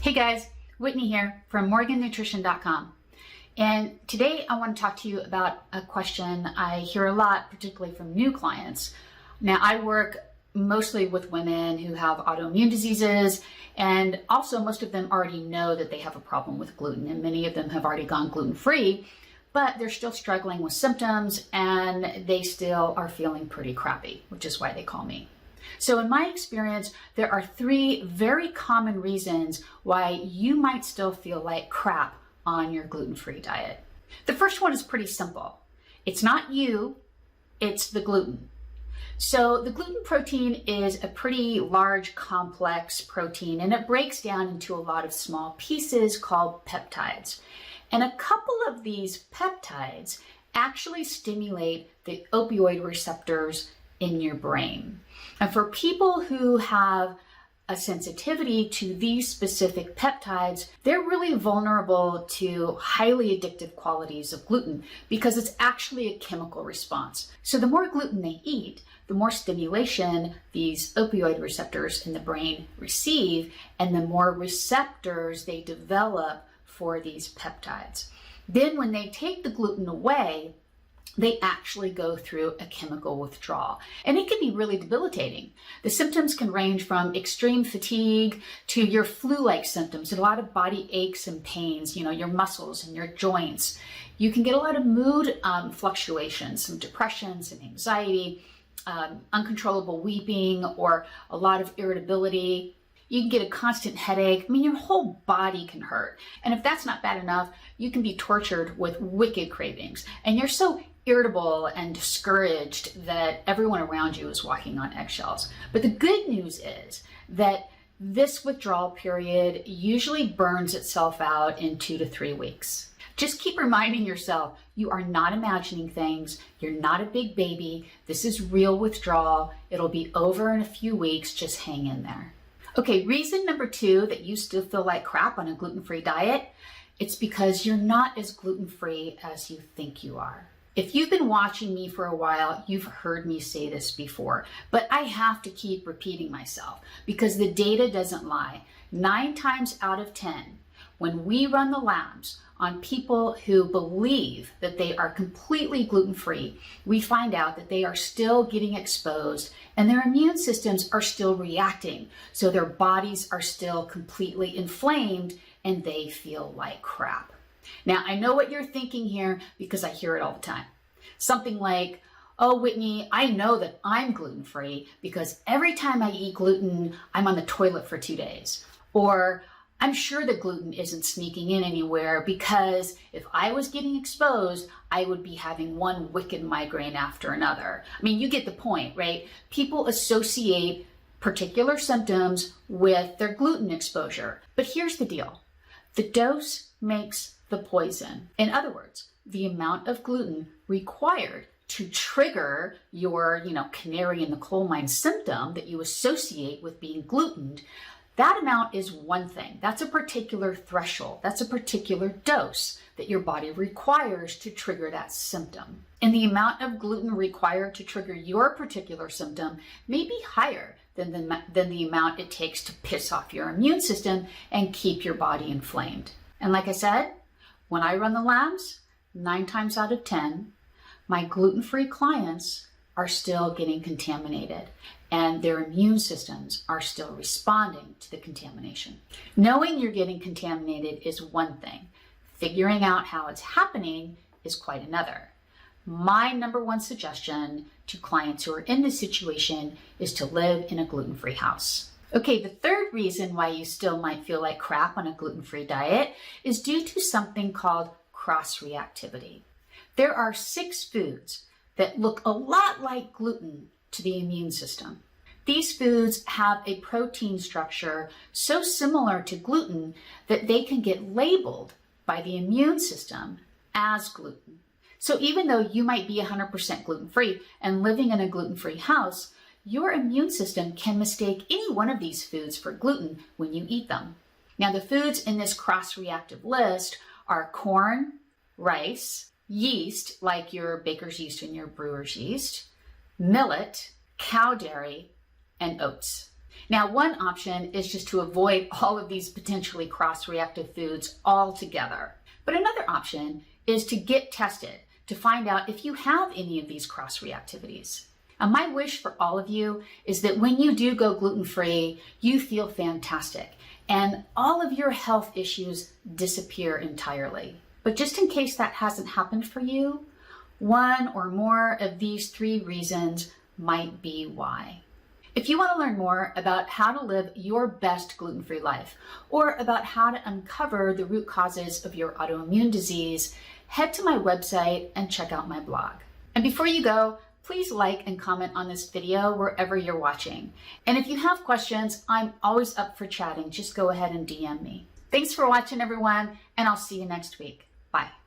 Hey guys, Whitney here from morgannutrition.com. And today I want to talk to you about a question I hear a lot, particularly from new clients. Now, I work mostly with women who have autoimmune diseases, and also most of them already know that they have a problem with gluten, and many of them have already gone gluten-free, but they're still struggling with symptoms and they still are feeling pretty crappy, which is why they call me. So in my experience, there are three very common reasons why you might still feel like crap on your gluten-free diet. The first one is pretty simple. It's not you, it's the gluten. So the gluten protein is a pretty large, complex protein, and it breaks down into a lot of small pieces called peptides. And a couple of these peptides actually stimulate the opioid receptors in your brain. And for people who have a sensitivity to these specific peptides, they're really vulnerable to highly addictive qualities of gluten because it's actually a chemical response. So the more gluten they eat, the more stimulation these opioid receptors in the brain receive, and the more receptors they develop for these peptides. Then when they take the gluten away, they actually go through a chemical withdrawal. And it can be really debilitating. The symptoms can range from extreme fatigue to your flu-like symptoms, a lot of body aches and pains, your muscles and your joints. You can get a lot of mood fluctuations, some depression, some anxiety, uncontrollable weeping, or a lot of irritability. You can get a constant headache. Your whole body can hurt. And if that's not bad enough, you can be tortured with wicked cravings. And you're so irritable and discouraged that everyone around you is walking on eggshells. But the good news is that this withdrawal period usually burns itself out in 2 to 3 weeks. Just keep reminding yourself, you are not imagining things. You're not a big baby. This is real withdrawal. It'll be over in a few weeks. Just hang in there. Okay, reason number 2 that you still feel like crap on a gluten-free diet, it's because you're not as gluten-free as you think you are. If you've been watching me for a while, you've heard me say this before, but I have to keep repeating myself because the data doesn't lie. 9 times out of 10, when we run the labs on people who believe that they are completely gluten-free, we find out that they are still getting exposed and their immune systems are still reacting. So their bodies are still completely inflamed and they feel like crap. Now, I know what you're thinking here because I hear it all the time. Something like, oh, Whitney, I know that I'm gluten-free because every time I eat gluten, I'm on the toilet for 2 days. Or, I'm sure that gluten isn't sneaking in anywhere because if I was getting exposed, I would be having one wicked migraine after another. You get the point, right? People associate particular symptoms with their gluten exposure. But here's the deal. The dose makes the poison. In other words, the amount of gluten required to trigger your, canary in the coal mine symptom that you associate with being glutened, that amount is one thing. That's a particular threshold. That's a particular dose that your body requires to trigger that symptom. And the amount of gluten required to trigger your particular symptom may be higher than the amount it takes to piss off your immune system and keep your body inflamed. And like I said, when I run the labs, 9 times out of 10, my gluten-free clients are still getting contaminated and their immune systems are still responding to the contamination. Knowing you're getting contaminated is one thing. Figuring out how it's happening is quite another. My number 1 suggestion to clients who are in this situation is to live in a gluten-free house. Okay, the third reason why you still might feel like crap on a gluten-free diet is due to something called cross-reactivity. There are 6 foods that look a lot like gluten to the immune system. These foods have a protein structure so similar to gluten that they can get labeled by the immune system as gluten. So even though you might be 100% gluten-free and living in a gluten-free house, your immune system can mistake any one of these foods for gluten when you eat them. Now, the foods in this cross-reactive list are corn, rice, yeast, like your baker's yeast and your brewer's yeast, millet, cow dairy, and oats. Now, one option is just to avoid all of these potentially cross-reactive foods altogether. But another option is to get tested to find out if you have any of these cross-reactivities. And my wish for all of you is that when you do go gluten-free, you feel fantastic and all of your health issues disappear entirely. But just in case that hasn't happened for you, one or more of these 3 reasons might be why. If you want to learn more about how to live your best gluten-free life, or about how to uncover the root causes of your autoimmune disease, head to my website and check out my blog. And before you go, please like and comment on this video wherever you're watching. And if you have questions, I'm always up for chatting. Just go ahead and DM me. Thanks for watching, everyone, and I'll see you next week. Bye.